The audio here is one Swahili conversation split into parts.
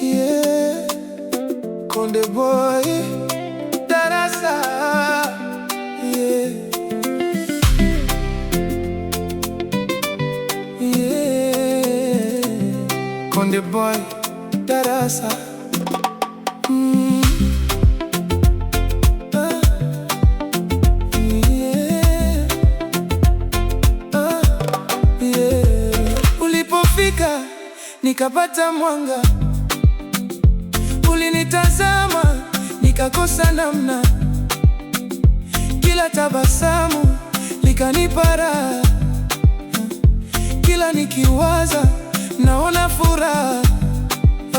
Yeah, Konde Boy, Darasa. Yeah, yeah, Konde Boy, Darasa. Ulipofika nikapata mwanga, ulinitazama nikakosa namna, kila tabasamu likanipa raha, kila nikiwaza naona furaha.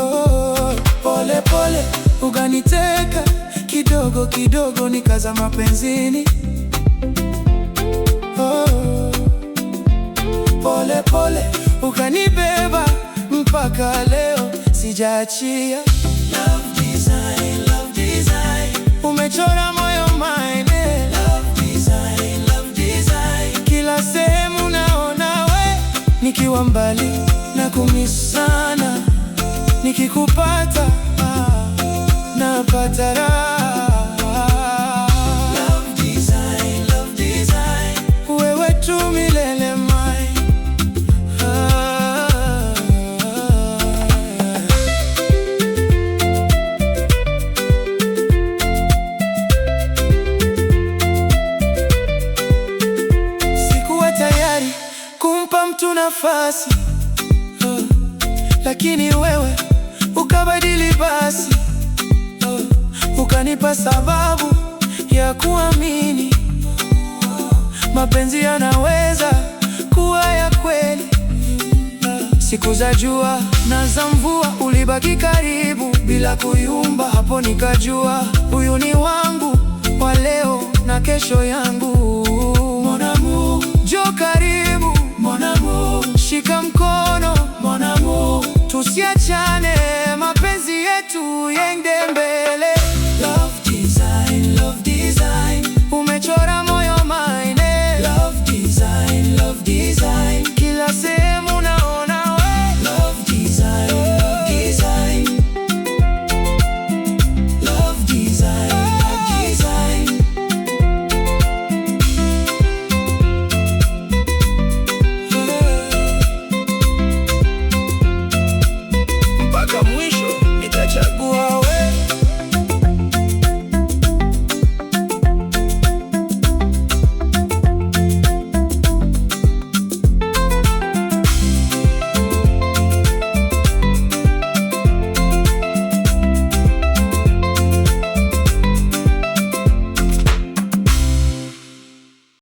Oh, pole pole ukaniteka, kidogo kidogo nikazama mapenzini. Oh, pole pole ukanibeba mpaka leo sijaachia. Love design, love design. Umechora moyo mine. Love design, love design. Kila sehemu naona we, nikiwa mbali na kumiss sana, nikikupata napata raha. Love design, love design. Wewe tu milele mine. Sikuwa tayari kumpa mtu nafasi, lakini wewe ukabadili basi. Ukanipa sababu ya kuamini mapenzi yanaweza kuwa ya kweli. Siku za jua na za mvua ulibaki karibu bila kuyumba. Hapo nikajua huyu ni wangu wa leo na kesho yangu. Mon amour, Njoo karibu mon amour, shika mkono, mon amour. tusiachane